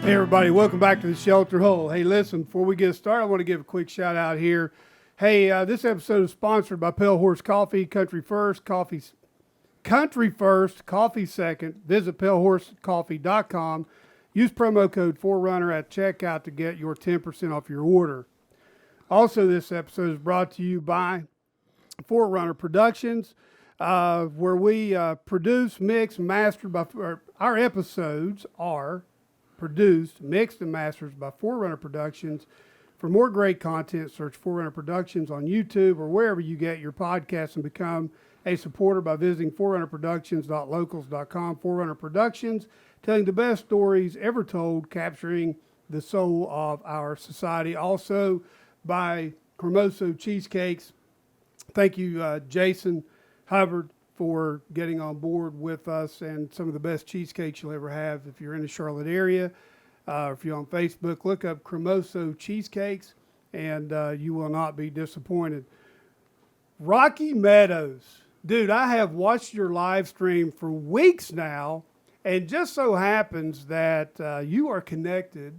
Hey everybody, welcome back to the Shelter Hole. Hey, listen, before we get started, I want to give a quick shout out here. Hey, this episode is sponsored by Pale Horse Coffee, Country First, Coffee Second. Visit palehorsecoffee.com. Use promo code 4Runner at checkout to get your 10% off your order. Also, this episode is brought to you by 4Runner Productions, where we produce, mix, and master our episodes are produced, mixed, and mastered by 4Runner Productions. For more great content, search 4Runner Productions on YouTube or wherever you get your podcasts, and become a supporter by visiting 4runnerproductions.locals.com. 4Runner Productions, telling the best stories ever told, capturing the soul of our society. Also by Cremoso Cheesecakes. Thank you, Jason Hubbard, for getting on board with us, and some of the best cheesecakes you'll ever have. If you're in the Charlotte area, if you're on Facebook, look up Cremoso Cheesecakes, and you will not be disappointed. Rocky Meadows. Dude, I have watched your live stream for weeks now, and just so happens that you are connected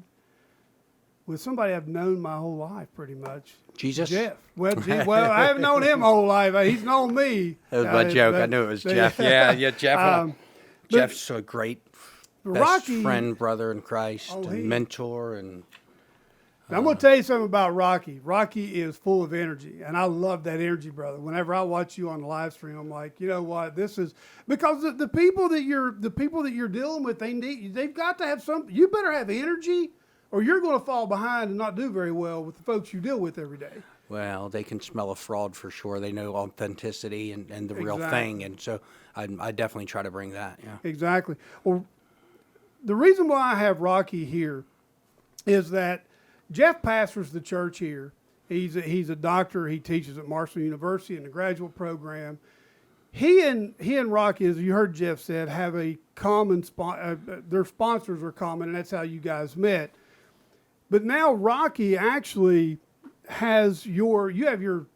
with somebody I've known my whole life, pretty much. Jesus? Jeff. Well, I haven't known him my whole life. He's known me. That was my joke. I knew it was Jeff. Yeah, Jeff. Jeff's a great best friend, brother in Christ, and mentor. And now I'm going to tell you something about Rocky. Rocky is full of energy, and I love that energy, brother. Whenever I watch you on the live stream, I'm like, you know what? This is because the people that you're dealing with, they've got to have some. You better have energy, or you're going to fall behind and not do very well with the folks you deal with every day. Well, they can smell a fraud for sure. They know authenticity and the real thing. And so I definitely try to bring that. Yeah. Exactly. Well, the reason why I have Rocky here is that Jeff pastors the church here. He's a doctor. He teaches at Marshall University in the graduate program. He and Rocky, as you heard Jeff said, have a common their sponsors are common, and that's how you guys met. But now Rocky actually has you have your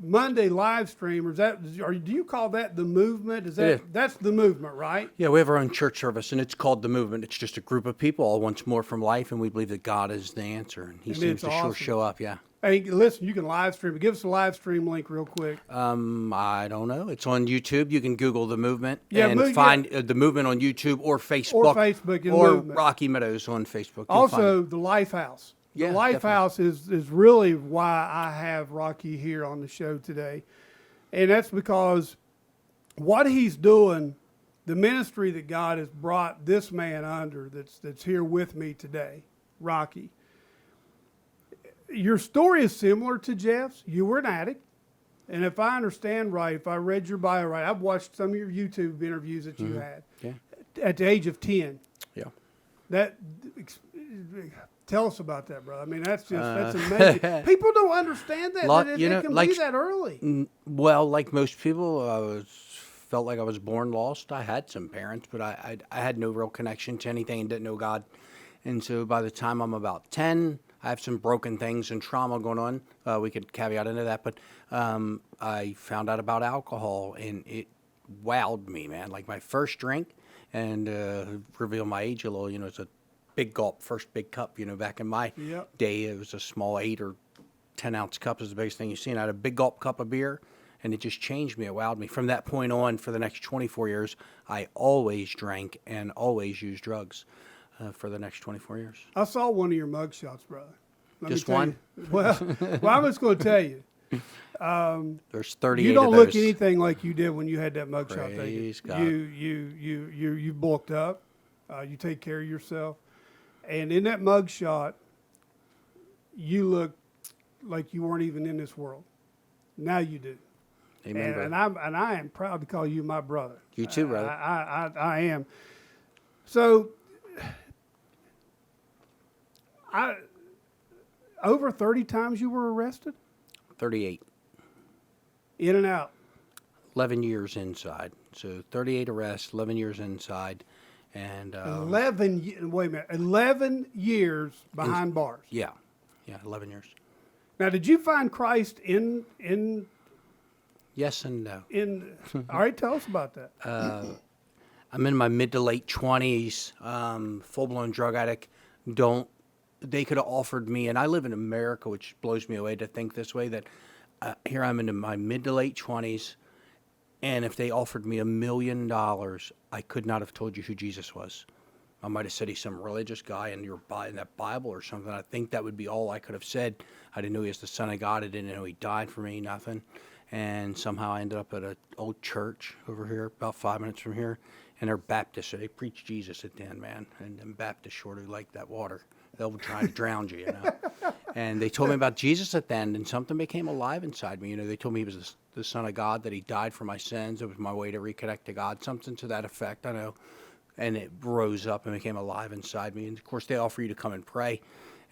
Monday live stream, or do you call that the movement? That's the movement, right? Yeah, we have our own church service, and it's called the movement. It's just a group of people all wants more from life, and we believe that God is the answer, and He seems to sure show up. Yeah. Hey, listen, you can live stream it. Give us a live stream link real quick. I don't know. It's on YouTube. You can Google the movement and find the movement on YouTube or Facebook, or Rocky Meadows on Facebook. Also, the Lifehouse. The Lifehouse is really why I have Rocky here on the show today. And that's because what he's doing, the ministry that God has brought this man under that's here with me today, Rocky. Your story is similar to Jeff's. You were an addict. And if I understand right, if I read your bio right, I've watched some of your YouTube interviews that you had at the age of 10. Yeah. Tell us about that, brother. I mean, that's amazing. People don't understand that it can be that early. Well, like most people, felt like I was born lost. I had some parents, but I had no real connection to anything and didn't know God. And so by the time I'm about 10, I have some broken things and trauma going on. We could caveat into that, but I found out about alcohol, and it wowed me, man. Like my first drink, and reveal my age a little, it's a big gulp, first big cup, back in my day, it was a small 8 or 10 ounce cup is the biggest thing you've seen. I had a big gulp cup of beer, and it just changed me. It wowed me. From that point on, for the next 24 years, I always drank and always used drugs. For the next 24 years. I saw one of your mugshots, brother. Just one? Well, I'm just going to tell you. There's 38 You don't of look those. anything like you did when you had that mugshot. Praise God. You bulked up. You take care of yourself. And in that mugshot, you look like you weren't even in this world. Now you do. Amen, and I am proud to call you my brother. You too, brother. I am. So, over 30 times you were arrested? 38. In and out? 11 years inside. So 38 arrests, 11 years inside. And 11 years behind bars. Yeah, 11 years. Now, did you find Christ in Yes and no. All right, tell us about that. I'm in my mid to late 20s, full-blown drug addict. They could have offered me, and I live in America, which blows me away to think this way, that here I'm in my mid to late 20s, and if they offered me $1 million, I could not have told you who Jesus was. I might have said he's some religious guy in that Bible or something. I think that would be all I could have said. I didn't know he was the Son of God. I didn't know he died for me, nothing. And somehow I ended up at an old church over here, about 5 minutes from here, and they're Baptists, so they preach Jesus at the end, man. And them Baptists sure do like that water. They'll try to drown you, you know. And they told me about Jesus at the end, and something became alive inside me. You know, they told me he was the Son of God, that he died for my sins. It was my way to reconnect to God, something to that effect, I know. And it rose up and became alive inside me. And, of course, they offer you to come and pray.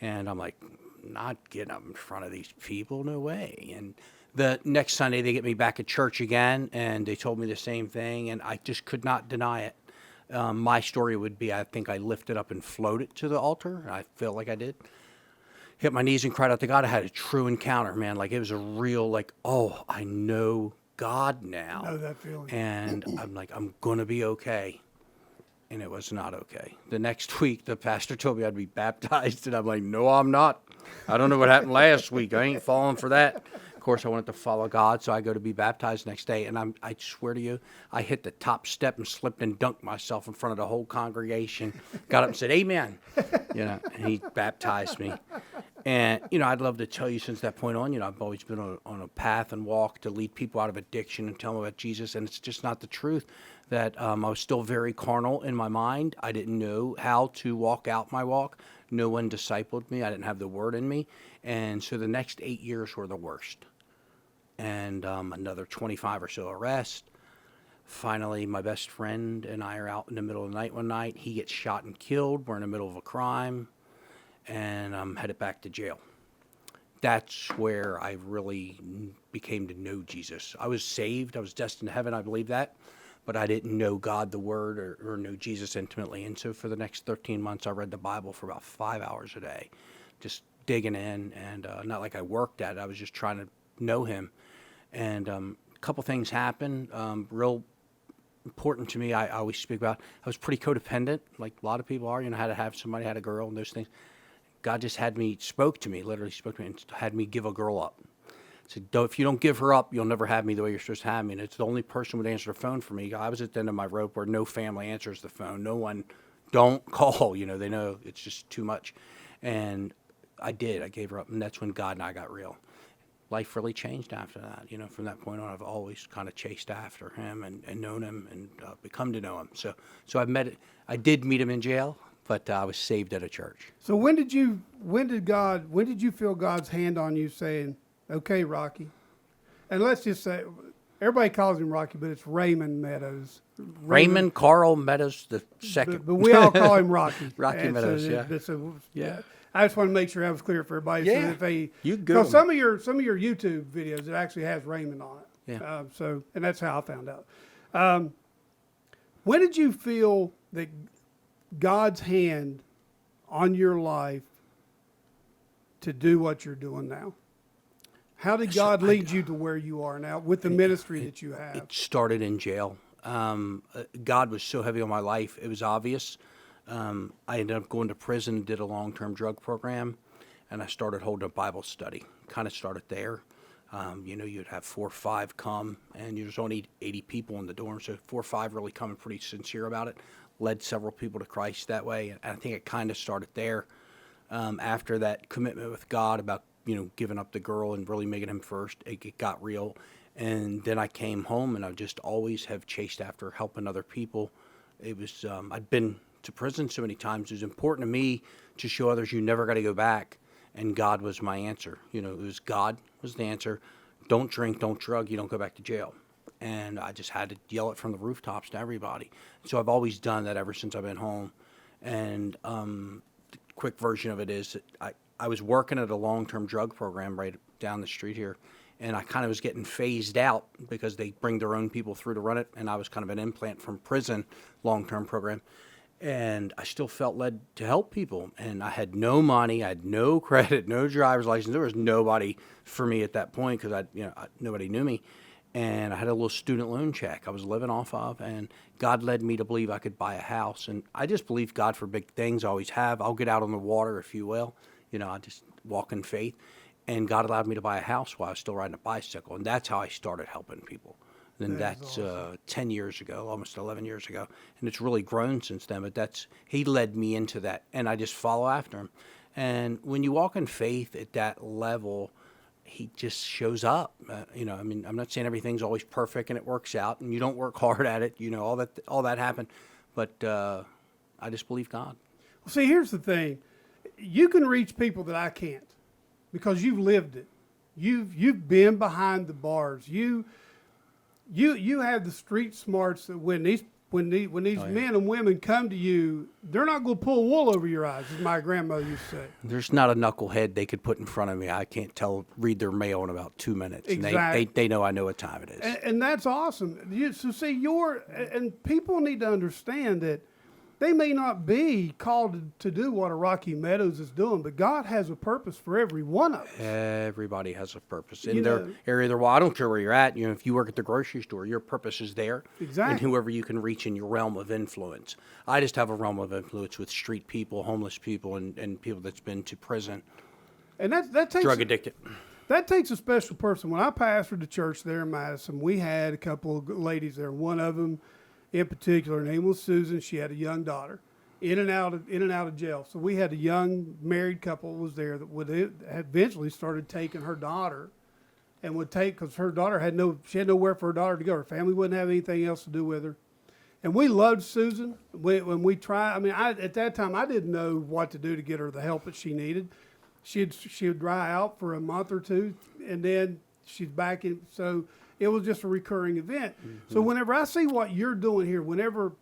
And I'm like, not getting up in front of these people, no way. And the next Sunday, they get me back at church again, and they told me the same thing, and I just could not deny it. My story would be, I think I lifted up and floated to the altar. I feel like I did. Hit my knees and cried out to God. I had a true encounter, man. Like, it was a real, like, oh, I know God now. Know that feeling. And I'm like, I'm going to be okay. And it was not okay. The next week, the pastor told me I'd be baptized, and I'm like, no, I'm not. I don't know what happened last week. I ain't falling for that. Of course, I wanted to follow God, so I go to be baptized next day, and I swear to you, I hit the top step and slipped and dunked myself in front of the whole congregation. Got up and said, amen. You know, and he baptized me. And, you know, I'd love to tell you since that point on, you know, I've always been on a path and walk to lead people out of addiction and tell them about Jesus, and it's just not the truth. That I was still very carnal in my mind. I didn't know how to walk out my walk. No one discipled me. I didn't have the word in me. And so the next 8 years were the worst. And another 25 or so arrests. Finally, my best friend and I are out in the middle of the night one night. He gets shot and killed. We're in the middle of a crime. And I'm headed back to jail. That's where I really became to know Jesus. I was saved. I was destined to heaven. I believe that. But I didn't know God, the Word, or know Jesus intimately. And so for the next 13 months, I read the Bible for about 5 hours a day, just digging in. And not like I worked at it. I was just trying to know him. And a couple things happened, real important to me. I always speak about, I was pretty codependent, like a lot of people are. You know, had to have somebody, had a girl, and those things. God just spoke to me, literally spoke to me, and had me give a girl up. Said, if you don't give her up, you'll never have me the way you're supposed to have me. And it's the only person who would answer the phone for me. I was at the end of my rope where no family answers the phone. No one, don't call. You know, they know it's just too much. And I did. I gave her up. And that's when God and I got real. Life really changed after that. You know, from that point on, I've always kind of chased after him and known him and become to know him. So I did meet him in jail, but I was saved at a church. So when did you feel God's hand on you saying, okay, Rocky? And let's just say, everybody calls him Rocky, but it's Raymond Meadows. Raymond Carl Meadows the second. But we all call him Rocky. Rocky And Meadows, so yeah. yeah. I just want to make sure that was clear for everybody. Yeah. So if they, You Google so some of your YouTube videos, it actually has Raymond on it. Yeah. And that's how I found out. When did you feel that God's hand on your life to do what you're doing now? How did God lead you to where you are now with the ministry that you have? It started in jail. God was so heavy on my life, it was obvious. I ended up going to prison, did a long-term drug program, and I started holding a Bible study. Kind of started there. You know, you'd have 4 or 5 come, and there's only 80 people in the dorm, so 4 or 5 really coming pretty sincere about it. Led several people to Christ that way, and I think it kind of started there. After that commitment with God about, you know, giving up the girl and really making him first, it got real. And then I came home, and I just always have chased after helping other people. It was, I'd been to prison so many times. It was important to me to show others you never got to go back. And God was my answer. You know, it was God was the answer. Don't drink, don't drug, you don't go back to jail. And I just had to yell it from the rooftops to everybody. So I've always done that ever since I've been home. And the quick version of it is that I was working at a long-term drug program right down the street here, and I kind of was getting phased out because they bring their own people through to run it, and I was kind of an implant from prison long-term program. And I still felt led to help people, and I had no money, I had no credit, no driver's license. There was nobody for me at that point because nobody knew me. and I had a little student loan check I was living off of, and God led me to believe I could buy a house. And I just believe God for big things. I always have. I'll get out on the water, if you will. I just walk in faith. And God allowed me to buy a house while I was still riding a bicycle. And that's how I started helping people. And that's awesome. 10 years ago, almost 11 years ago. And it's really grown since then. But he led me into that. And I just follow after him. And when you walk in faith at that level, he just shows up. I'm not saying everything's always perfect and it works out and you don't work hard at it. All that happened. But I just believe God. Well, see, here's the thing. You can reach people that I can't because you've lived it. You've been behind the bars. You have the street smarts that when these men and women come to you, they're not going to pull wool over your eyes, as my grandmother used to say. There's not a knucklehead they could put in front of me. I can't read their mail in about 2 minutes. Exactly. And they know I know what time it is. And that's awesome. And people need to understand that they may not be called to do what a Rocky Meadows is doing, but God has a purpose for every one of us. Everybody has a purpose in their area. I don't care where you're at. If you work at the grocery store, your purpose is there. Exactly. And whoever you can reach in your realm of influence. I just have a realm of influence with street people, homeless people, and people that's been to prison. And that takes drug addicted. That takes a special person. When I pastored the church there in Madison, we had a couple of ladies there. One of them, in particular, her name was Susan. She had a young daughter, in and out of jail. So we had a young married couple was there that would eventually started taking her daughter, and would take because her daughter had nowhere for her daughter to go. Her family wouldn't have anything else to do with her, and we loved Susan. When we tried, at that time I didn't know what to do to get her the help that she needed. She would dry out for a month or two, and then she's back in. So it was just a recurring event. Mm-hmm. So whenever I see what you're doing here, whenever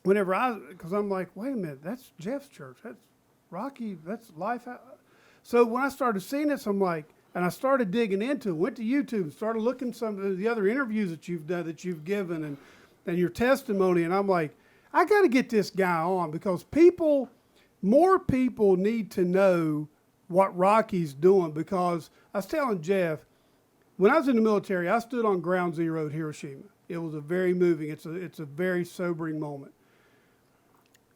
because I'm like, wait a minute, that's Jeff's church. That's Rocky. That's Life. So when I started seeing this, I'm like, and I started digging into it, went to YouTube and started looking some of the other interviews that you've done, that you've given, and your testimony. And I'm like, I got to get this guy on because more people need to know what Rocky's doing. Because I was telling Jeff, when I was in the military, I stood on Ground Zero at Hiroshima. It was a very moving. It's a very sobering moment.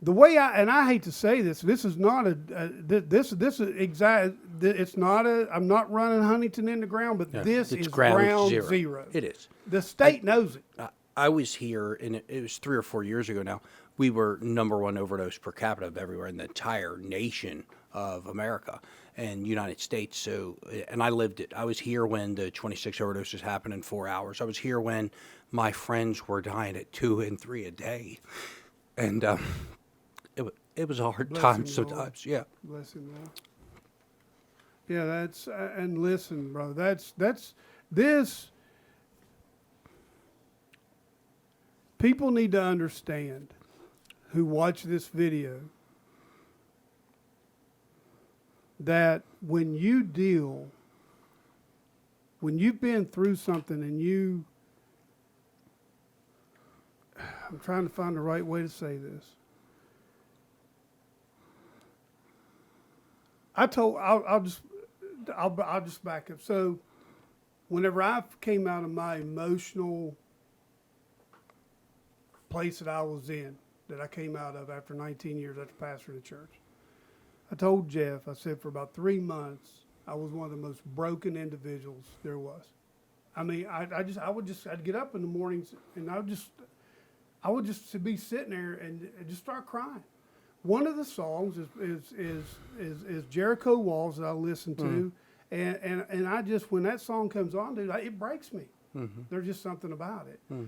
The way I hate to say this is not this is exact. It's not I'm not running Huntington in the ground, but this is ground zero. It is. The state knows it. I was here, and it was 3 or 4 years ago now. We were #1 overdose per capita of everywhere in the entire nation of America and United States. So, and I lived it. I was here when the 26 overdoses happened in 4 hours. I was here when my friends were dying at 2 and 3 a day, and it was a hard time sometimes. Yeah. Bless him, Lord. Yeah, that's and listen, bro. That's this. People need to understand who watch this video that when you've been through something and I'm trying to find the right way to say this. I'll just back up. So whenever I came out of my emotional place that I was in, that I came out of after 19 years after pastoring the church, I told Jeff, I said for about 3 months, I was one of the most broken individuals there was. I'd get up in the mornings and I would just be sitting there and just start crying. One of the songs is Jericho Walls that I listen to, and I just, when that song comes on, dude, it breaks me. Mm-hmm. There's just something about it. Mm-hmm.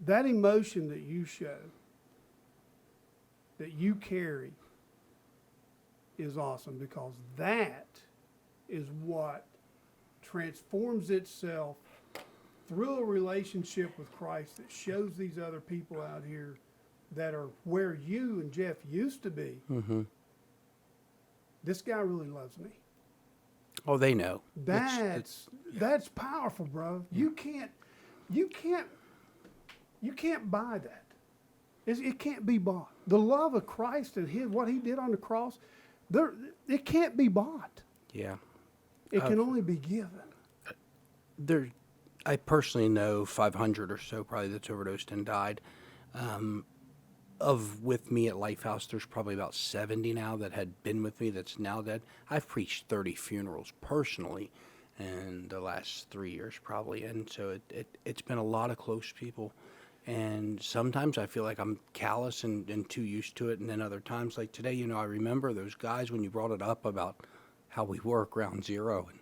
That emotion that you show, that you carry, is awesome because that is what transforms itself through a relationship with Christ that shows these other people out here that are where you and Jeff used to be. Mm-hmm. This guy really loves me. Oh, they know. That's powerful, bro. Yeah. You can't buy that. It can't be bought. The love of Christ and what he did on the cross, it can't be bought. Yeah. It can only be given. I personally know 500 or so probably that's overdosed and died. With me at Lifehouse, there's probably about 70 now that had been with me that's now dead. I've preached 30 funerals personally in the last 3 years probably, and so it's been a lot of close people. And sometimes I feel like I'm callous and too used to it, and then other times, like today, I remember those guys when you brought it up about how we work ground zero and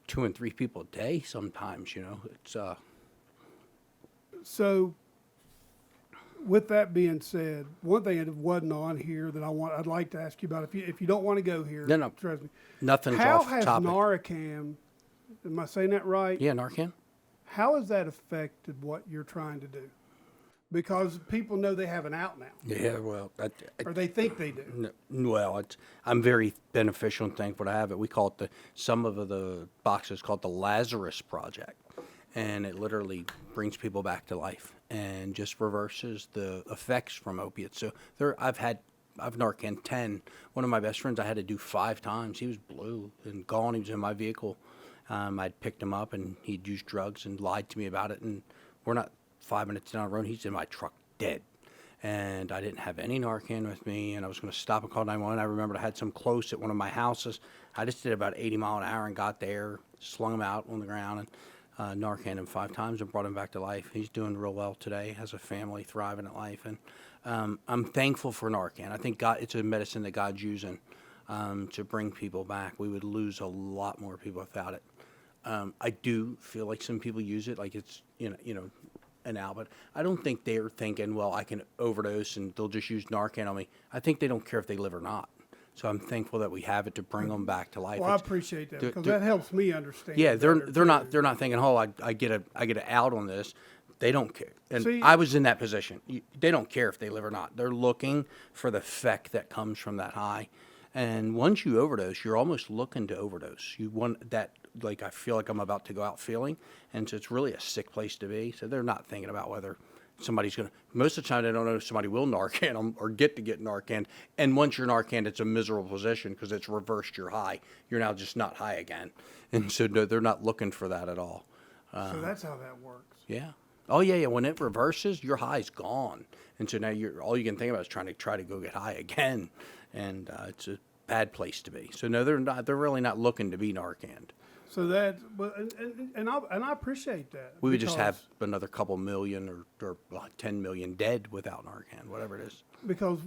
2 and 3 people a day sometimes, it's So, with that being said, one thing that wasn't on here that I'd like to ask you about, if you don't want to go here, No. trust me. nothing's How off has topic. Narcan, am I saying that right? Yeah, Narcan. How has that affected what you're trying to do? Because people know they have an out now, Yeah, well, or they think they do. I'm very beneficial and thankful to have it. We call it some of the boxes call it the Lazarus Project, and it literally brings people back to life and just reverses the effects from opiates. So I've Narcan 10. One of my best friends I had to do 5 times. He was blue and gone. He was in my vehicle. I'd picked him up and he'd used drugs and lied to me about it. And we're not 5 minutes down the road. He's in my truck dead. And I didn't have any Narcan with me, and I was going to stop and call 911. I remembered I had some close at one of my houses. I just did about 80 mile an hour and got there, slung him out on the ground, and Narcan him 5 times and brought him back to life. He's doing real well today, has a family, thriving at life, and I'm thankful for Narcan. I think it's a medicine that God's using to bring people back. We would lose a lot more people without it. I do feel like some people use it like it's an out, but I don't think they're thinking, well, I can overdose and they'll just use Narcan on me. I think they don't care if they live or not. So I'm thankful that we have it to bring them back to life. Well, I appreciate that, because that helps me understand. Yeah, better, they're not too. they're not thinking, oh, I get an out on this. They don't care. And See- I was in that position. They don't care if they live or not. They're looking for the effect that comes from that high. And once you overdose, you're almost looking to overdose. You want that, like, I feel like I'm about to go out feeling. And so it's really a sick place to be. So they're not thinking about whether somebody's going to, most of the time they don't know if somebody will Narcan them or get Narcan. And once you're Narcan, it's a miserable position because it's reversed your high. You're now just not high again. And so no, they're not looking for that at all. So that's how that works. Yeah. Oh yeah. When it reverses, your high's gone, and so now all you can think about is trying to go get high again, and it's a bad place to be. So no, they're not. They're really not looking to be Narcaned. So that, and I appreciate that. We would just because- have another couple million or 10 million dead without Narcan, whatever it is. because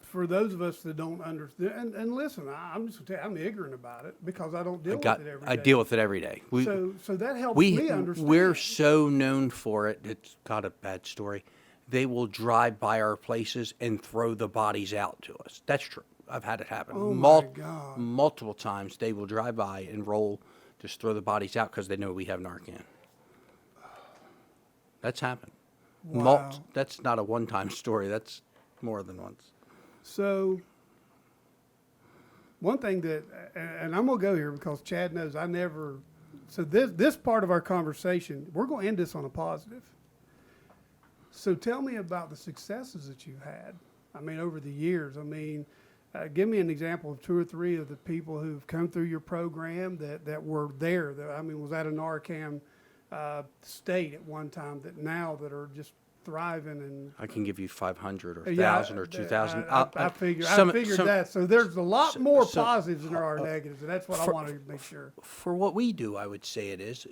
for those of us that don't understand, and listen, I'm just gonna tell you, I'm ignorant about it because I don't deal with it every day. I deal with it every day. So that helps me understand. We're so known for it. It's got a bad story. They will drive by our places and throw the bodies out to us. That's true. I've had it happen. Oh my God. Multiple times they will drive by and just throw the bodies out because they know we have Narcan. That's happened. Wow. That's not a one-time story. That's more than once. So one thing that, and I'm gonna go here because Chad knows I never. So this part of our conversation, we're gonna end this on a positive. So tell me about the successes that you've had. I mean, over the years. I mean, give me an example of 2 or 3 of the people who've come through your program that were there. Was at a Narcan state at one time that now that are just thriving and. I can give you 500 or Yeah, 1,000 or 2,000. I figured that. So there's a lot more positives than there are negatives, and that's what I want to make sure. For what we do, I would say it is.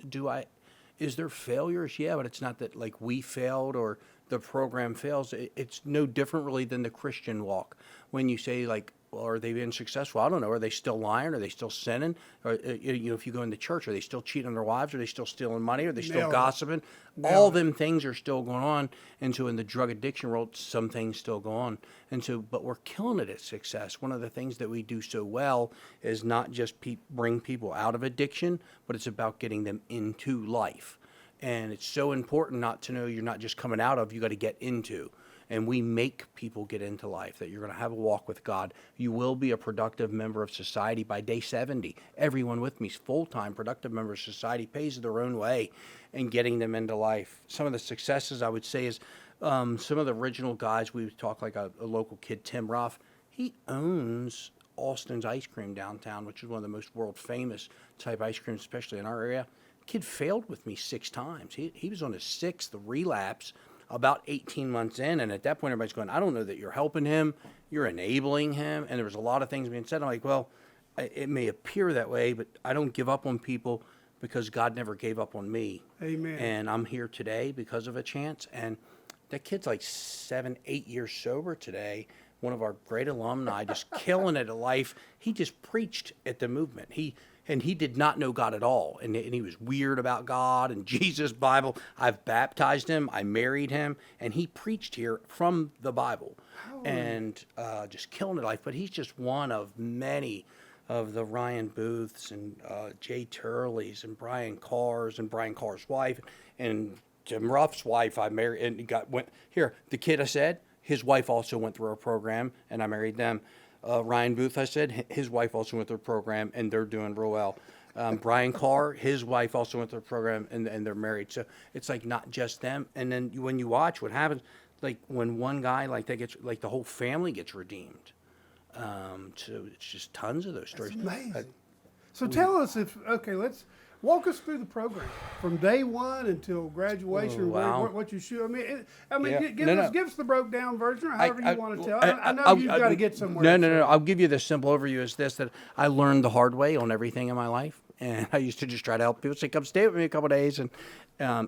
Is there failures? Yeah, but it's not that like we failed or the program fails. It's no different really than the Christian walk. When you say like, well, are they being successful? I don't know. Are they still lying? Are they still sinning? Or if you go into church, are they still cheating on their wives? Are they still stealing money? Are they still Nailed it. gossiping? Nailed All it. them things are still going on. And so in the drug addiction world, some things still go on. And so, but we're killing it at success. One of the things that we do so well is not just bring people out of addiction, but it's about getting them into life. And it's so important not to know you're not just coming out of, you got to get into. And we make people get into life, that you're going to have a walk with God. You will be a productive member of society by day 70. Everyone with me is full-time productive member of society, pays their own way, and getting them into life. Some of the successes I would say is some of the original guys, we would talk like a local kid, Tim Ruff. He owns Austin's Ice Cream downtown, which is one of the most world famous type ice creams, especially in our area. Kid failed with me 6 times. He was on his 6th relapse about 18 months in. And at that point, everybody's going, I don't know that you're helping him. You're enabling him. And there was a lot of things being said. I'm like, well, it may appear that way, but I don't give up on people because God never gave up on me. Amen. And I'm here today because of a chance. And that kid's like 7, 8 years sober today. One of our great alumni, just killing it at life. He just preached at the movement. He did not know God at all. And he was weird about God and Jesus, Bible. I've baptized him. I married him. And he preached here from the Bible. And just killing it at life. But he's just one of many of the Ryan Booths and Jay Turley's and Brian Carr's and Brian Carr's wife and Jim Ruff's wife. I married and went here. The kid I said, his wife also went through our program, and I married them. Ryan Booth, I said, his wife also went through a program, and they're doing real well. Brian Carr, his wife also went through a program, and they're married. So it's like not just them. And then when you watch what happens, like when one guy like that gets, like the whole family gets redeemed. So it's just tons of those stories. That's amazing. So tell us let's walk us through the program from day one until graduation. Wow. What you shoot. Yeah. Give us the broke down version, or however you want to tell. I know you've got to get somewhere. No. I'll give you the simple overview is this, that I learned the hard way on everything in my life. And I used to just try to help people say, come stay with me a couple of days. And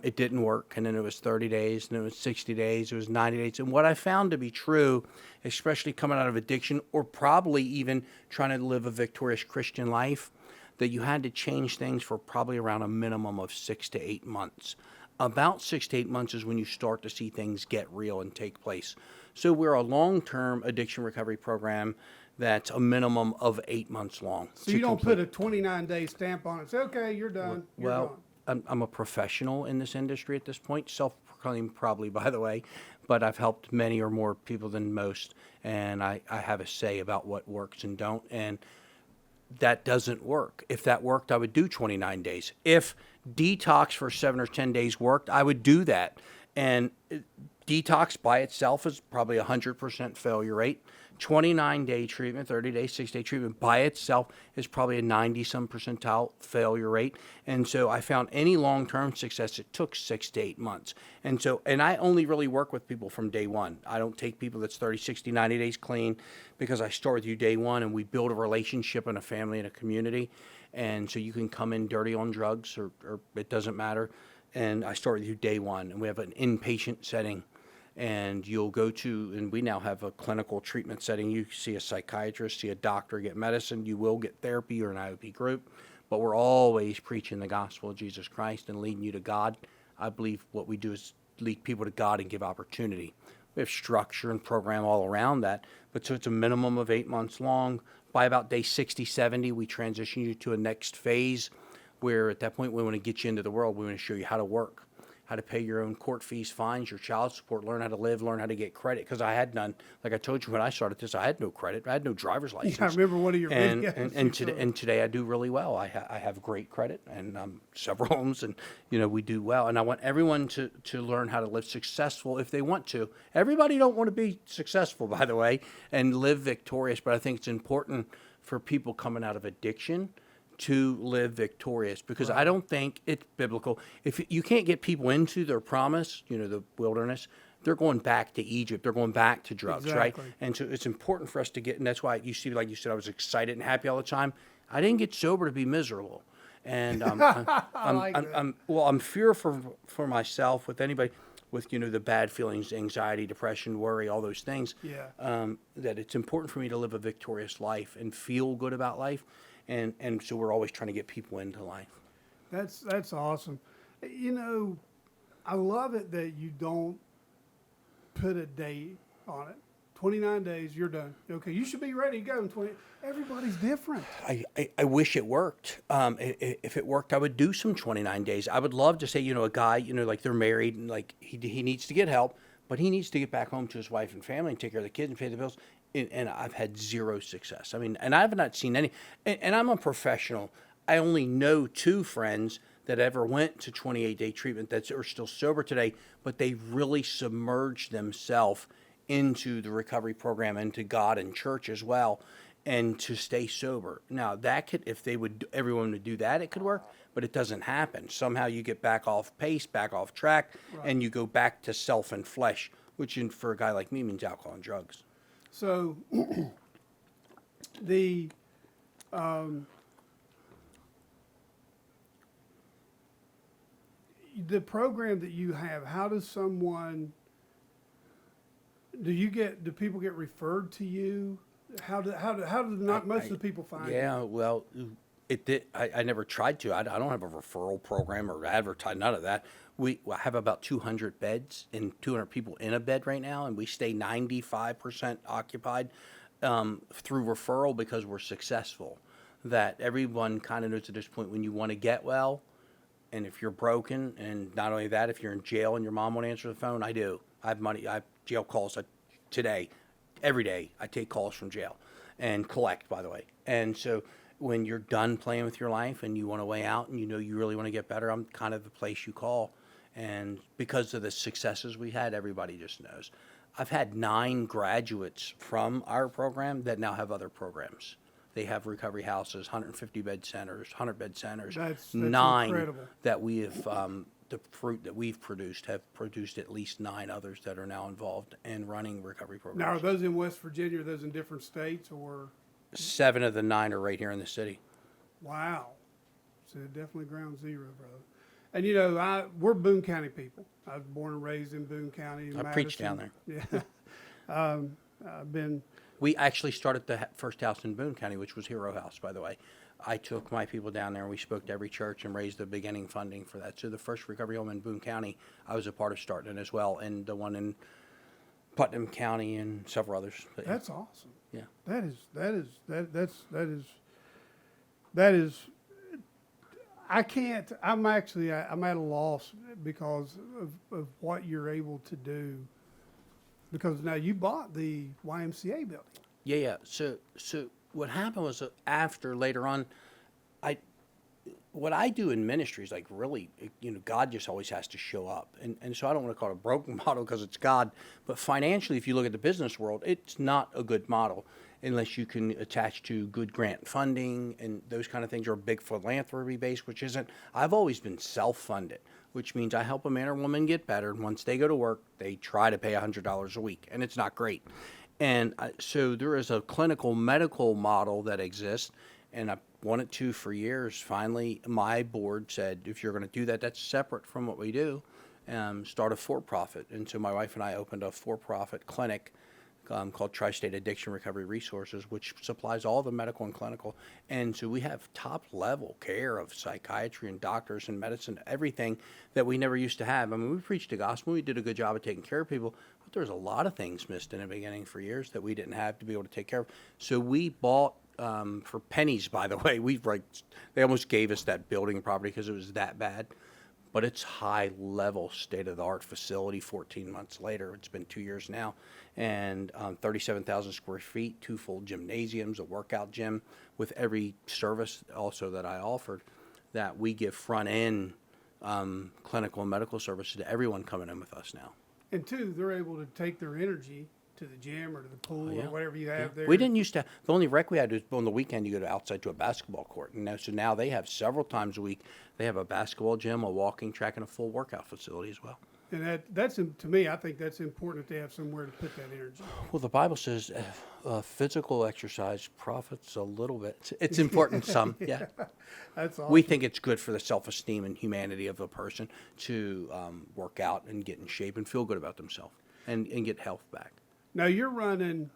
it didn't work. And then it was 30 days, and it was 60 days, it was 90 days. And what I found to be true, especially coming out of addiction or probably even trying to live a victorious Christian life, that you had to change things for probably around a minimum of 6 to 8 months. About 6 to 8 months is when you start to see things get real and take place. So we're a long-term addiction recovery program that's a minimum of 8 months long. So you don't put a 29-day stamp on it. Say, okay, you're done. You're Well, I'm a professional in this industry at this point, self-proclaimed probably, by the way, but I've helped many or more people than most, and I have a say about what works and don't, and that doesn't work. If that worked, I would do 29 days. If detox for 7 or 10 days worked, I would do that. And detox by itself is probably 100% failure rate. 29-day treatment, 30-day, 60-day treatment by itself is probably a 90-some percentile failure rate. And so I found any long-term success, it took 6 to 8 months. And I only really work with people from day one. I don't take people that's 30, 60, 90 days clean, because I start with you day one and we build a relationship and a family and a community. And so you can come in dirty on drugs or it doesn't matter. And I start with you day one, and we have an inpatient setting. And you'll go to, and we now have a clinical treatment setting. You see a psychiatrist, see a doctor, get medicine. You will get therapy or an IOP group, but we're always preaching the gospel of Jesus Christ and leading you to God. I believe what we do is lead people to God and give opportunity. We have structure and program all around that, but so it's a minimum of 8 months long. By about day 60, 70, we transition you to a next phase where at that point we want to get you into the world. We want to show you how to work, how to pay your own court fees, fines, your child support, learn how to live, learn how to get credit. Because I had none. Like I told you when I started this, I had no credit. I had no driver's license. Yeah, I remember one of your videos. And today I do really well. I have great credit and several homes, and we do well. And I want everyone to learn how to live successful if they want to. Everybody don't want to be successful, by the way, and live victorious. But I think it's important for people coming out of addiction to live victorious, because I don't think it's biblical. If you can't get people into their promise, the wilderness, they're going back to Egypt. They're going back to drugs, exactly. Right? And so it's important for us to get, and that's why you see, like you said, I was excited and happy all the time. I didn't get sober to be miserable. And I'm fearful for myself with anybody with, the bad feelings, anxiety, depression, worry, all those things. Yeah. That it's important for me to live a victorious life and feel good about life. And so we're always trying to get people into life. That's awesome. I love it that you don't put a date on it. 29 days, you're done. Okay, you should be ready to go in 20. Everybody's different. I wish it worked. If it worked, I would do some 29 days. I would love to say, a guy, like they're married and like he needs to get help, but he needs to get back home to his wife and family and take care of the kids and pay the bills. And I've had zero success. And I have not seen any. And I'm a professional. I only know 2 friends that ever went to 28-day treatment that are still sober today, but they really submerged themselves into the recovery program, into God and church as well. and to stay sober. Now that could, if they would, everyone would do that, it could work, but it doesn't happen. Somehow you get back off pace, back off track, and you go back to self and flesh, which for a guy like me means alcohol and drugs. So the the program that you have, how does someone do people get referred to you? How do not most of the people find you? Yeah, well, it did. I never tried to. I don't have a referral program or advertise, none of that. We have about 200 beds and 200 people in a bed right now, and we stay 95% occupied through referral because we're successful. That everyone kind of knows at this point when you want to get well, and if you're broken, and not only that, if you're in jail and your mom won't answer the phone, I do. I have money. I have jail calls today, every day. I take calls from jail and collect, by the way. And so when you're done playing with your life and you want to way out and you know you really want to get better, I'm kind of the place you call. And because of the successes we had, everybody just knows. I've had 9 graduates from our program that now have other programs. They have recovery houses, 150 bed centers, 100 bed centers. That's 9 incredible. that we have, the fruit that we've produced have produced at least 9 others that are now involved in running recovery programs. Now, are those in West Virginia? Are those in different states? Or 7 of the 9 are right here in the city. wow, so definitely ground zero, brother. And you know, we're Boone County people. I was born and raised in Boone County. I preached down there. Yeah, I've been. We actually started the first house in Boone County, which was Hero House, by the way. I took my people down there and we spoke to every church and raised the beginning funding for that. So the first recovery home in Boone County, I was a part of starting it as well, and the one in Putnam County and several others. But, yeah. That's awesome. Yeah. That is. I can't. I'm at a loss because of what you're able to do. Because now you bought the YMCA building. Yeah. So what happened was later on, what I do in ministry is like really, God just always has to show up. And so I don't want to call it a broken model because it's God, but financially, if you look at the business world, it's not a good model unless you can attach to good grant funding and those kind of things, or big philanthropy base, which isn't. I've always been self-funded, which means I help a man or woman get better. And once they go to work, they try to pay $100 a week, and it's not great. And so there is a clinical medical model that exists, and I wanted to for years. Finally, my board said, if you're going to do that, that's separate from what we do, start a for-profit. And so my wife and I opened a for-profit clinic called Tri-State Addiction Recovery Resources, which supplies all the medical and clinical. And so we have top-level care of psychiatry and doctors and medicine, everything that we never used to have. I mean, we preached the gospel. We did a good job of taking care of people, but there's a lot of things missed in the beginning for years that we didn't have to be able to take care of. So we bought, for pennies, by the way, they almost gave us that building property because it was that bad. But it's high-level, state-of-the-art facility 14 months later. It's been 2 years now. And 37,000 square feet, 2 full gymnasiums, a workout gym with every service also that I offered, that we give front-end clinical and medical services to everyone coming in with us now. And 2, they're able to take their energy to the gym or to the pool or whatever you have there. We didn't used to. The only rec we had was on the weekend. You go outside to a basketball court, and so now they have several times a week. They have a basketball gym, a walking track, and a full workout facility as well. And that's to me. I think that's important to have somewhere to put that energy. Well, the Bible says physical exercise profits a little bit. It's important some. Yeah. That's awesome. We think it's good for the self-esteem and humanity of a person to work out and get in shape and feel good about themselves and get health back. Now you're running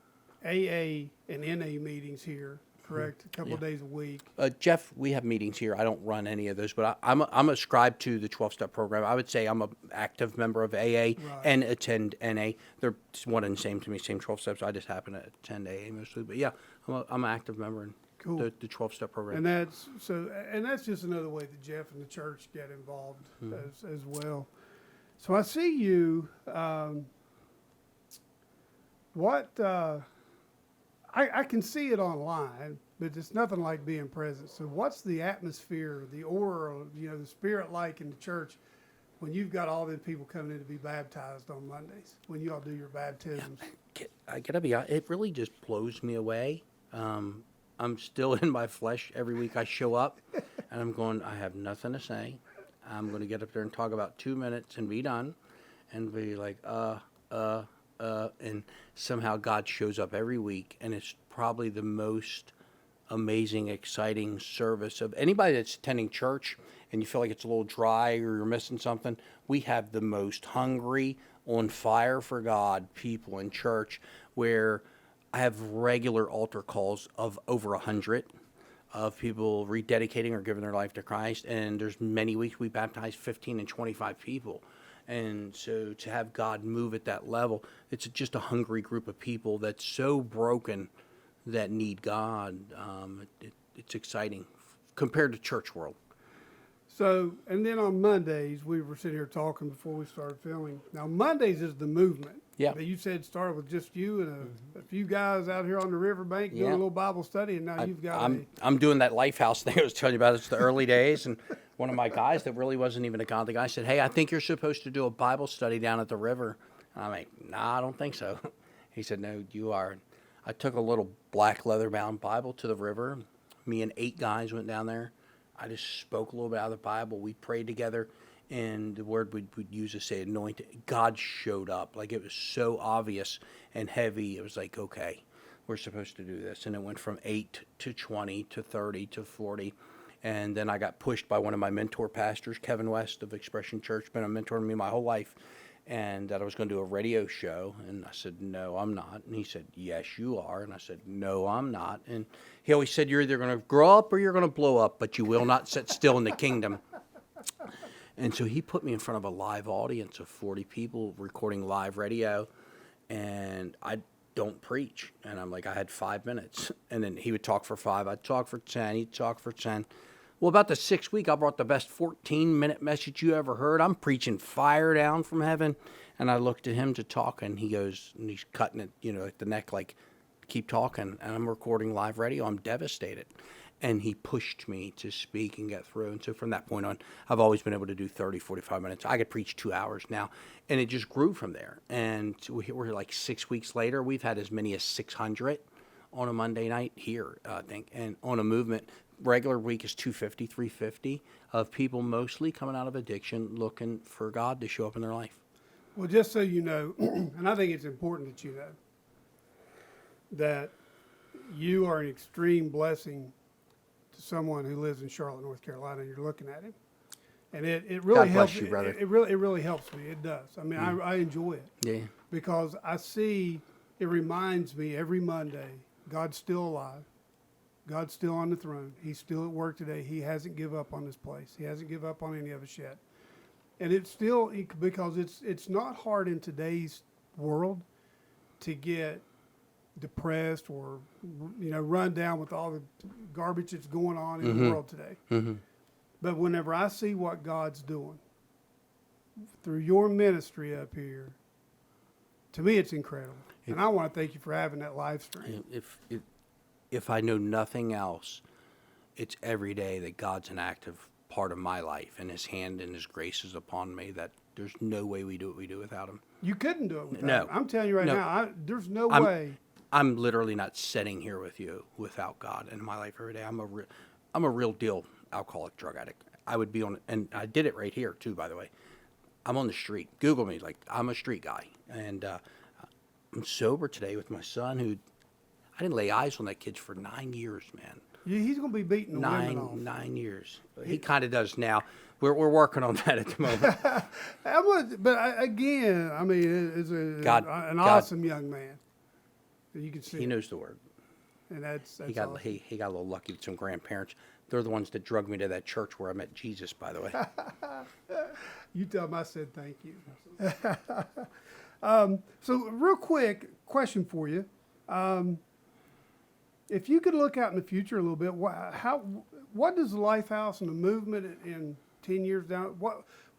AA and NA meetings here, correct? A couple of days a week. Jeff, we have meetings here. I don't run any of those, but I'm ascribed to the 12-step program. I would say I'm an active member of AA and attend NA. They're one and the same to me, same 12 steps. I just happen to attend AA mostly. But yeah, I'm an active member in the 12-step program. And that's just another way that Jeff and the church get involved as well. So I see you. I can see it online, but it's nothing like being present. So what's the atmosphere, the aura, the spirit like in the church when you've got all these people coming in to be baptized on Mondays, when you all do your baptisms? I gotta be honest, it really just blows me away I'm still in my flesh every week. I show up, and I'm going, I have nothing to say. I'm going to get up there and talk about 2 minutes and be done, and be like, and somehow God shows up every week, and it's probably the most amazing, exciting service of anybody that's attending church and you feel like it's a little dry or you're missing something. We have the most hungry, on fire for God people in church, where I have regular altar calls of over 100 of people rededicating or giving their life to Christ, and there's many weeks we baptize 15 and 25 people. And so to have God move at that level, it's just a hungry group of people that's so broken that need God. It's exciting compared to church world. So, and then on Mondays, we were sitting here talking before we started filming. Now, Mondays is the movement. Yeah. That you said started with just you and a few guys out here on the riverbank doing Yeah. a little Bible study, and now you've got I'm doing that Lifehouse thing I was telling you about. It's the early days, and one of my guys that really wasn't even a godly guy said, "Hey, I think you're supposed to do a Bible study down at the river." And I'm like, "Nah, I don't think so." He said, "No, you are." I took a little black leather-bound Bible to the river. Me and 8 guys went down there. I just spoke a little bit out of the Bible. We prayed together, and the word we'd use to say anointed. God showed up. Like, it was so obvious and heavy. It was like, okay, we're supposed to do this. And it went from 8 to 20 to 30 to 40. And then I got pushed by one of my mentor pastors, Kevin West of Expression Church, been a mentor to me my whole life, and that I was going to do a radio show. And I said, no, I'm not. And he said, yes, you are. And I said, no, I'm not. And he always said, you're either going to grow up or you're going to blow up, but you will not sit still in the kingdom. And so he put me in front of a live audience of 40 people recording live radio, and I don't preach. And I'm like, I had 5 minutes. And then he would talk for 5. I'd talk for 10. He'd talk for 10. Well, about the 6th week, I brought the best 14-minute message you ever heard. I'm preaching fire down from heaven. And I looked at him to talk, and he goes, and he's cutting it, at the neck, like, keep talking. And I'm recording live radio. I'm devastated. And he pushed me to speak and get through. And so from that point on, I've always been able to do 30, 45 minutes. I could preach 2 hours now. And it just grew from there. And we're like 6 weeks later, we've had as many as 600 on a Monday night here, I think. And on a movement, regular week is 250, 350 of people mostly coming out of addiction looking for God to show up in their life. Well, just so you know, and I think it's important that you know, that you are an extreme blessing to someone who lives in Charlotte, North Carolina, and you're looking at him. And it really God helps bless you, brother. It really helps me. It does. I mean, I enjoy it. Yeah. Because I see, it reminds me every Monday, God's still alive. God's still on the throne. He's still at work today. He hasn't given up on this place. He hasn't given up on any of us yet. And it's still, because it's not hard in today's world to get depressed or, run down with all the garbage that's going on in the world today. Mm-hmm. But whenever I see what God's doing through your ministry up here, to me it's incredible. And I want to thank you for having that live stream. If I know nothing else, it's every day that God's an active part of my life, and His hand and His grace is upon me, that there's no way we do what we do without Him. You couldn't do it without No. him. I'm telling you right No. now, there's no way. I'm literally not sitting here with you without God in my life every day. I'm a real deal alcoholic, drug addict. I would be on, and I did it right here too, by the way. I'm on the street. Google me, like, I'm a street guy, and I'm sober today with my son, who I didn't lay eyes on that kid for 9 years, man. Yeah, he's going to be beating the women off. 9 years. He kind of does now. We're working on that at the moment. Again, I mean, it's an God- awesome young man. You can see He it. knows the word. And that's He got awesome. he got a little lucky with some grandparents. They're the ones that drugged me to that church where I met Jesus, by the way. You tell him I said thank you. So real quick question for you. If you could look out in the future a little bit, what does the Lifehouse and the movement in 10 years down,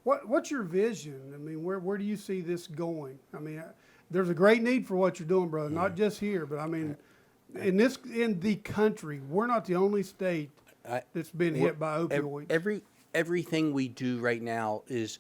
what's your vision? I mean, where do you see this going? I mean, there's a great need for what you're doing, brother, not just here, but I mean, in the country, we're not the only state that's been hit by opioids. Everything we do right now is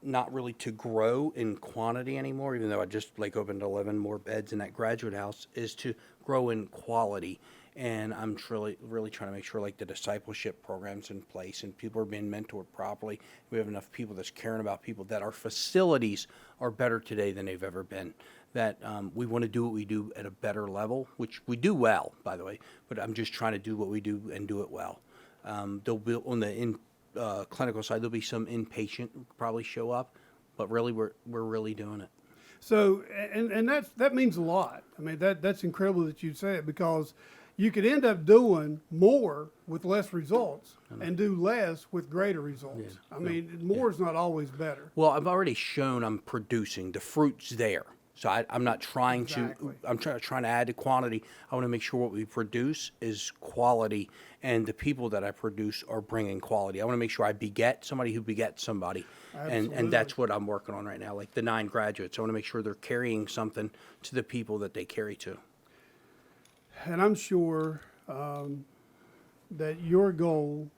not really to grow in quantity anymore, even though I just like opened 11 more beds in that graduate house, is to grow in quality. And I'm really trying to make sure like the discipleship programs in place and people are being mentored properly. We have enough people that's caring about people, that our facilities are better today than they've ever been. That we want to do what we do at a better level, which we do well, by the way. But I'm just trying to do what we do and do it well. There'll be on the clinical side, there'll be some inpatient probably show up, but really we're really doing it. So, and that means a lot. I mean, that's incredible that you say it, because you could end up doing more with less results and do less with greater results. I mean, more is not always better. Well, I've already shown I'm producing. The fruit's there. So I'm not trying Exactly. to, I'm trying to add to quantity. I want to make sure what we produce is quality, and the people that I produce are bringing quality. I want to make sure I beget somebody who begets somebody. Absolutely. And that's what I'm working on right now. Like the 9 graduates, I want to make sure they're carrying something to the people that they carry to. And I'm sure that your goal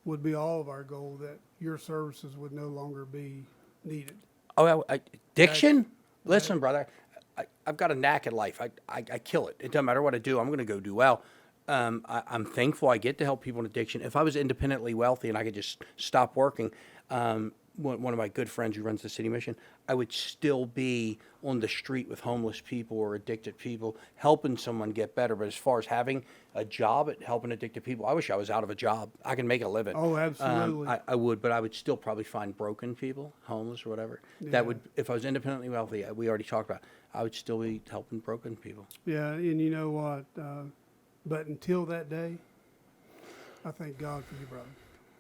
would be all of our goal, that your services would no longer be needed. Oh, addiction? Listen, brother, I've got a knack at life. I kill it. It doesn't matter what I do. I'm going to go do well. I'm thankful I get to help people in addiction. If I was independently wealthy and I could just stop working, one of my good friends who runs the city mission, I would still be on the street with homeless people or addicted people, helping someone get better. But as far as having a job at helping addicted people, I wish I was out of a job. I can make a living. Oh, absolutely. I would, but I would still probably find broken people, homeless or whatever. That would, if I was independently wealthy, we already talked about, I would still be helping broken people. Yeah, and you know what? But until that day, I thank God for you, brother.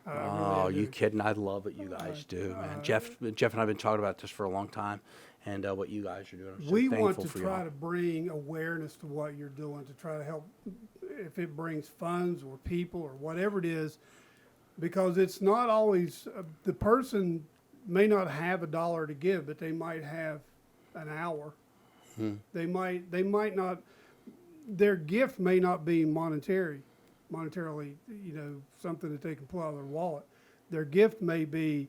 Oh, you kidding? I love what you guys do, man. Jeff and I have been talking about this for a long time, and what you guys are doing. I'm so We thankful want to for try y'all. to bring awareness to what you're doing, to try to help, if it brings funds or people or whatever it is, because it's not always, the person may not have $1 to give, but they might have an hour. They might not, their gift may not be monetarily, something that they can pull out of their wallet. Their gift may be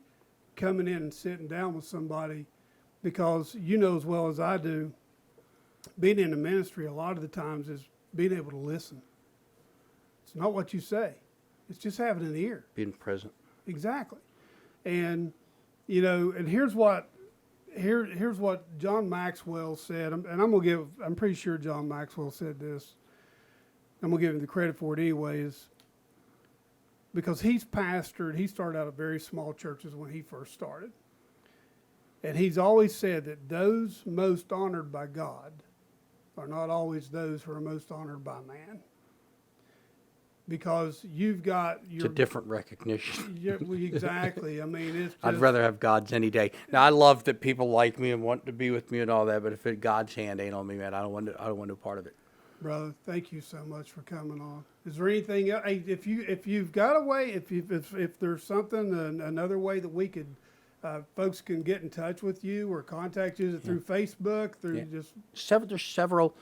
coming in and sitting down with somebody, because you know as well as I do, being in the ministry a lot of the times is being able to listen. It's not what you say. It's just having an ear. Being present. Exactly. And, and here's what John Maxwell said, and I'm pretty sure John Maxwell said this. I'm going to give him the credit for it anyways, because he started out at very small churches when he first started. And he's always said that those most honored by God are not always those who are most honored by man. Because you've got It's a different recognition. Yeah, well, exactly. I mean, it's just, I'd rather have God's any day. Now, I love that people like me and want to be with me and all that, but if God's hand ain't on me, man, I don't want no part of it. brother. Thank you so much for coming on. Is there anything else? Hey, if you've got a way, if there's something, another way that we could, folks can get in touch with you or contact you through Facebook, through just There's several.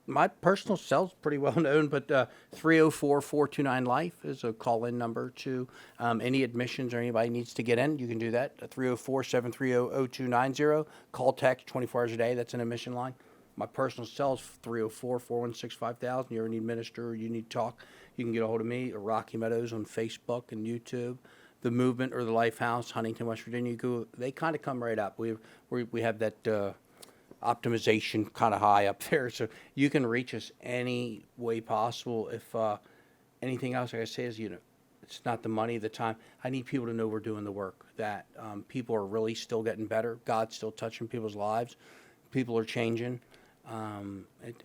My personal cell's pretty well known, but 304-429-LIFE is a call-in number to any admissions or anybody needs to get in. You can do that. 304-730-0290. Call, text 24 hours a day. That's an admission line. My personal cell is 304-416-5000. You ever need minister or you need talk, you can get a hold of me or Rocky Meadows on Facebook and YouTube. The Movement or the Life House, Huntington, West Virginia. They kind of come right up. We have that optimization kind of high up there, so you can reach us any way possible. If anything else, like I say, is it's not the money, the time. I need people to know we're doing the work. That people are really still getting better. God's still touching people's lives. People are changing.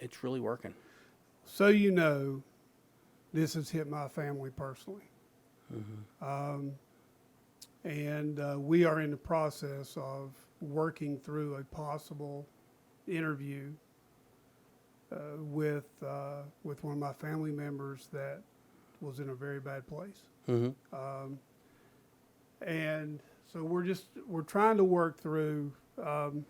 It's really working. so this has hit my family personally. And we are in the process of working through a possible interview with one of my family members that was in a very bad place. And so we're trying to work through, and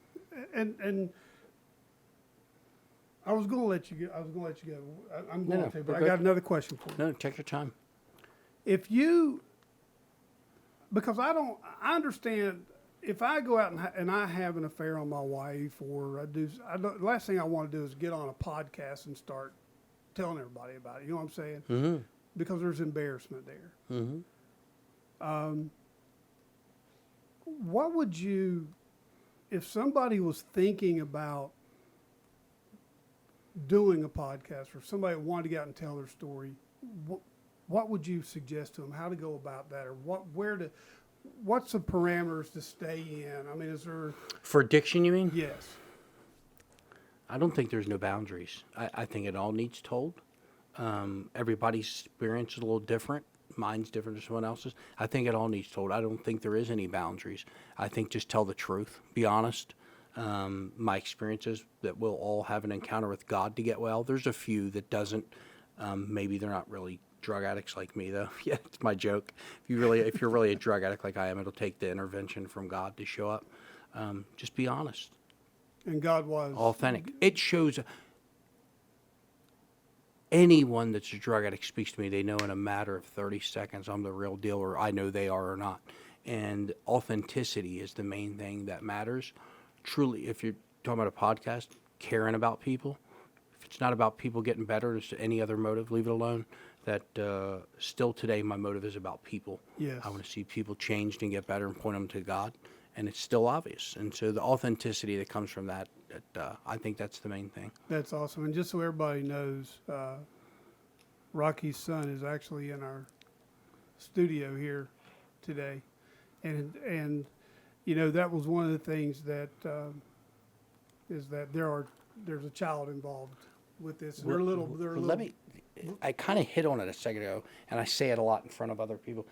I was going to let you go. I'm going to, but I got another question for you. No, take your time. If you, because I understand if I go out and I have an affair on my wife, or the last thing I want to do is get on a podcast and start telling everybody about it. You know what I'm saying? Mm-hmm. Because there's embarrassment there. Mm-hmm. What would you, if somebody was thinking about doing a podcast, or somebody wanted to get out and tell their story, what would you suggest to them? How to go about that, or what's the parameters to stay in? I mean, is there? For addiction, you mean? Yes. I don't think there's no boundaries. I think it all needs told. Everybody's experience is a little different. Mine's different than someone else's. I think it all needs told. I don't think there is any boundaries. I think just tell the truth. Be honest. My experience is that we'll all have an encounter with God to get well. There's a few that doesn't. Maybe they're not really drug addicts like me, though. Yeah, it's my joke. If you're really a drug addict like I am, it'll take the intervention from God to show up. Just be honest. And God was Authentic. It shows anyone that's a drug addict speaks to me, they know in a matter of 30 seconds I'm the real deal, or I know they are or not. And authenticity is the main thing that matters. Truly, if you're talking about a podcast, caring about people, if it's not about people getting better, there's any other motive, leave it alone. That still today, my motive is about people. Yes. I want to see people changed and get better and point them to God. And it's still obvious. And so the authenticity that comes from that, I think that's the main thing. That's awesome. And just so everybody knows, Rocky's son is actually in our studio here today, and you know, that was one of the things that is that there's a child involved with this. They're little. I kind of hit on it a second ago, and I say it a lot in front of other people.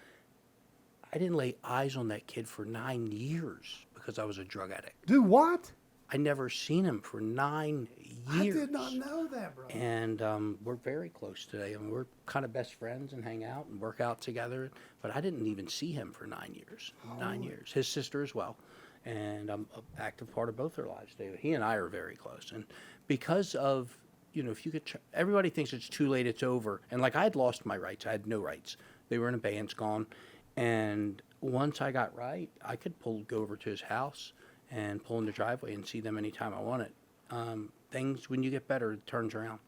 I didn't lay eyes on that kid for 9 years because I was a drug addict. Do what? I never seen him for 9 years. I did not know that, bro. And we're very close today. I mean, we're kind of best friends and hang out and work out together. But I didn't even see him for 9 years. 9 years. His sister as well. And I'm an active part of both their lives, David. He and I are very close. And because of, you know, if you could, everybody thinks it's too late, it's over. And like I had lost my rights. I had no rights. They were in abeyance, gone. And once I got right, I could go over to his house and pull in the driveway and see them anytime I wanted. Things, when you get better, it turns around.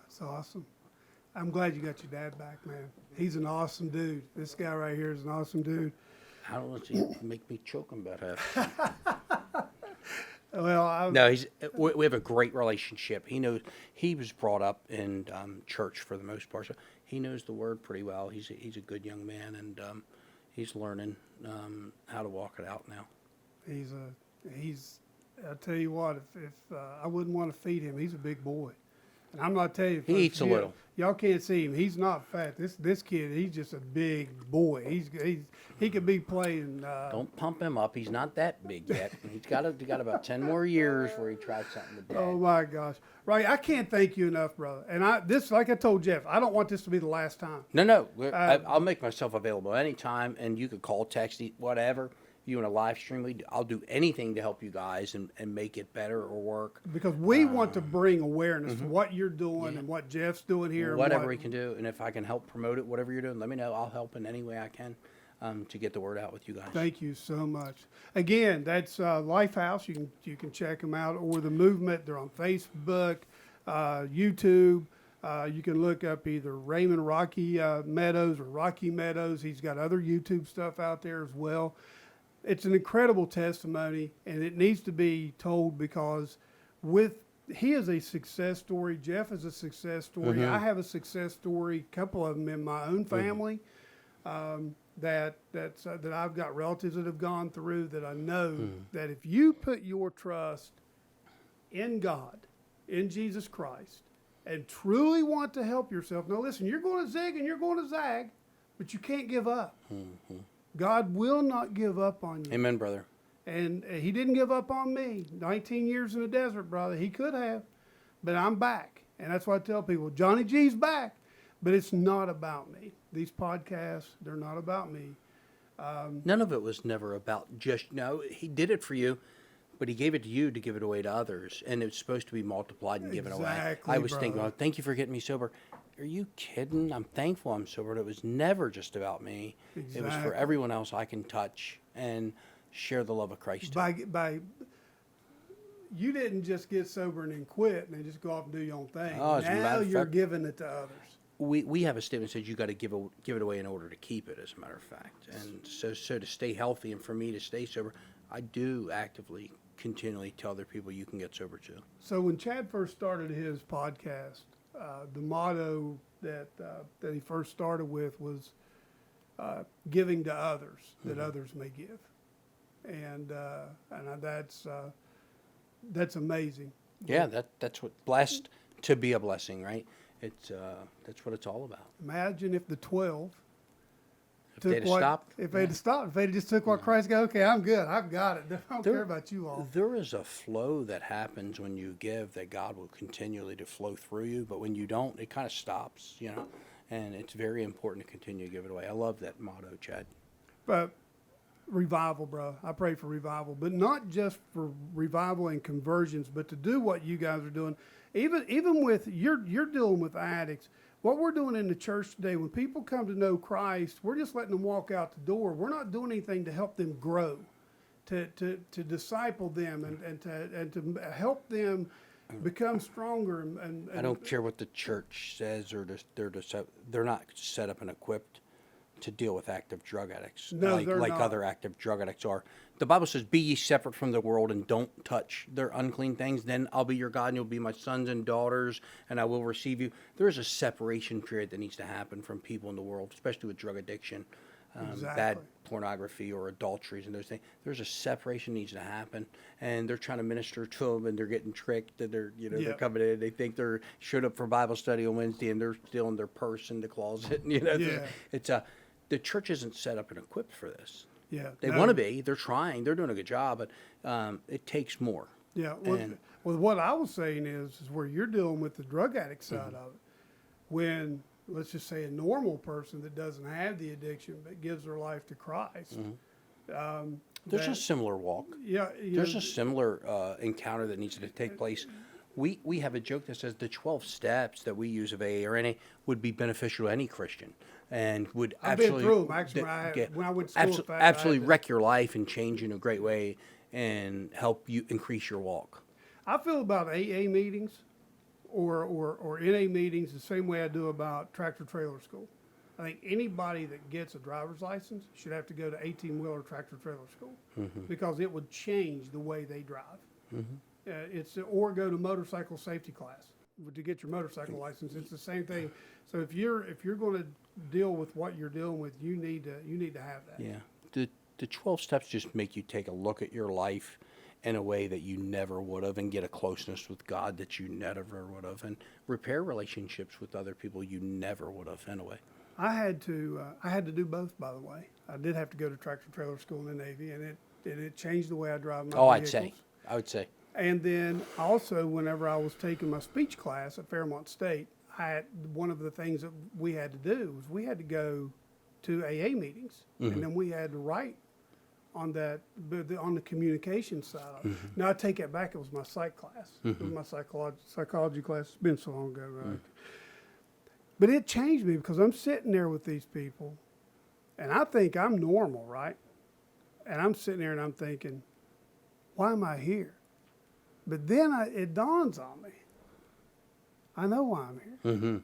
That's awesome. I'm glad you got your dad back, man. He's an awesome dude. This guy right here is an awesome dude. I don't want to make me choke him about half. Well, No, we have a great relationship. He knows, he was brought up in church for the most part, so he knows the word pretty well. He's a good young man, and he's learning how to walk it out now. I'll tell you what, if I wouldn't want to feed him, he's a big boy. And I'm not telling you. He eats a little. Y'all can't see him. He's not fat. This kid, he's just a big boy. He could be playing. Don't pump him up. He's not that big yet. He's got about 10 more years where he tries something today. Oh my gosh. Right, I can't thank you enough, brother. And like I told Jeff, I don't want this to be the last time. No. I'll make myself available anytime, and you could call, text, whatever. You want a live stream? I'll do anything to help you guys and make it better or work. Because we want to bring awareness to what you're doing and what Jeff's doing here. Whatever we can do, and if I can help promote it, whatever you're doing, let me know. I'll help in any way I can to get the word out with you guys. Thank you so much. Again, that's Lifehouse. You can check them out, or the movement. They're on Facebook, YouTube. You can look up either Raymond Rocky Meadows or Rocky Meadows. He's got other YouTube stuff out there as well. It's an incredible testimony, and it needs to be told because he is a success story. Jeff is a success story. Mm-hmm. I have a success story, a couple of them in my own family that I've got relatives that have gone through that I know that if you put your trust in God, in Jesus Christ, and truly want to help yourself. Now listen, you're going to zig and you're going to zag, but you can't give up. Mm-hmm. God will not give up on you. Amen, brother. And he didn't give up on me. 19 years in the desert, brother. He could have, but I'm back. And that's why I tell people, Johnny G's back, but it's not about me. These podcasts, they're not about me. None of it was never about he did it for you, but he gave it to you to give it away to others. And it's supposed to be multiplied and given away. I was thinking, thank you for getting me sober. are you kidding? I'm thankful I'm sober. It was never just about me. It was for Exactly. everyone else I can touch and share the love of Christ to. By you didn't just get sober and then quit and then just go off and do your own thing. Oh, as a Now matter of you're fact- giving it to others. We have a statement that says you got to give it away in order to keep it, as a matter of fact. And so to stay healthy and for me to stay sober, I do actively, continually tell other people you can get sober too. So when Chad first started his podcast, the motto that he first started with was giving to others that others may give, and that's amazing. Yeah, that's what blessed to be a blessing, right? It's that's what it's all about. Imagine if the 12 If they'd have what, stopped, if they'd have stopped, if they just took what Christ got. Okay, I'm good. I've got it. I don't care about you all. There is a flow that happens when you give that God will continually to flow through you, but when you don't, it kind of stops, you know. And it's very important to continue to give it away. I love that motto, Chad. But revival, bro. I pray for revival, but not just for revival and conversions, but to do what you guys are doing. Even with you're dealing with addicts. What we're doing in the church today, when people come to know Christ, we're just letting them walk out the door. We're not doing anything to help them grow, to disciple them and to help them become stronger. And I don't care what the church says, or they're not set up and equipped to deal with active drug addicts No, like they're not. other active drug addicts are. The Bible says, "Be ye separate from the world and don't touch their unclean things. Then I'll be your God, and you'll be my sons and daughters, and I will receive you." There is a separation period that needs to happen from people in the world, especially with drug addiction, bad Exactly. pornography or adulteries and those things. There's a separation needs to happen, and they're trying to minister to them, and they're getting tricked, and they're Yeah. they're coming in. They think they're showed up for Bible study on Wednesday, and they're still in their purse in the closet. Yeah. It's the church isn't set up and equipped for this. yeah, They no. want to be. They're trying. They're doing a good job, but it takes more. Yeah. And- Well, what I was saying is where you're dealing with the drug addict side Mm-hmm. of it. When, let's just say, a normal person that doesn't have the addiction but gives their life to Christ. There's a that- similar walk. Yeah. You There's know, a similar encounter that needs to take place. We have a joke that says the 12 steps that we use of AA or NA would be beneficial to any Christian and would I've been absolutely through 'em. Actually, when I went to school, in fact, I had absolutely to- wreck your life and change in a great way and help you increase your walk. I feel about AA meetings or NA meetings the same way I do about tractor trailer school. I think anybody that gets a driver's license should have to go to 18-wheeler tractor trailer school because it would change the way they drive. Or go to motorcycle safety class to get your motorcycle license. It's the same thing. So if you're going to deal with what you're dealing with, you need to have that. Yeah. The 12 steps just make you take a look at your life in a way that you never would have and get a closeness with God that you never would have and repair relationships with other people you never would have in a way. I had to do both, by the way. I did have to go to tractor trailer school in the Navy, and it changed the way I drive my I vehicles. would say. And then also, whenever I was taking my speech class at Fairmont State, one of the things that we had to do was we had to go to AA meetings, and then we had to write on the communication side. Now I take it back; it was my psych class. It was my psychology class. It's been so long ago, right? But it changed me because I'm sitting there with these people, and I think I'm normal, right? And I'm sitting there and I'm thinking, why am I here? But then it dawns on me. I know why I'm here.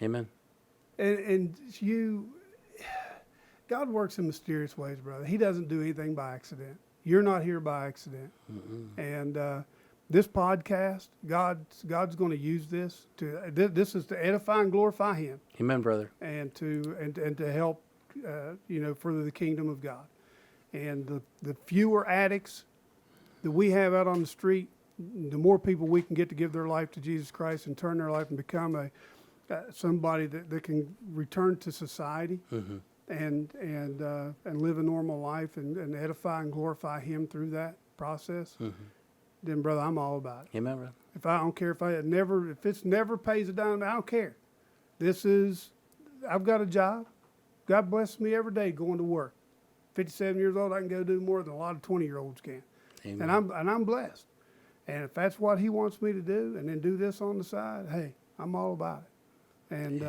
Amen. And God works in mysterious ways, brother. He doesn't do anything by accident. You're not here by accident. And this podcast, God's going to use this this is to edify and glorify Him, Amen, brother. and to help further the kingdom of God. And the fewer addicts that we have out on the street, the more people we can get to give their life to Jesus Christ and turn their life and become somebody that can return to society and live a normal life and edify and glorify Him through that process. Then, brother, I'm all about it. Amen, brother. If I don't care if it's never pays a dime, I don't care. I've got a job. God blesses me every day going to work. 57 years old, I can go do more than a lot of 20-year-olds can. Amen. And I'm blessed. And if that's what He wants me to do, and then do this on the side, hey, I'm all about it. And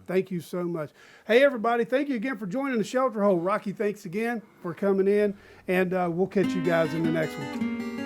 thank you so much. Hey, everybody, thank you again for joining the Shelter Hole. Rocky, thanks again for coming in, and we'll catch you guys in the next one.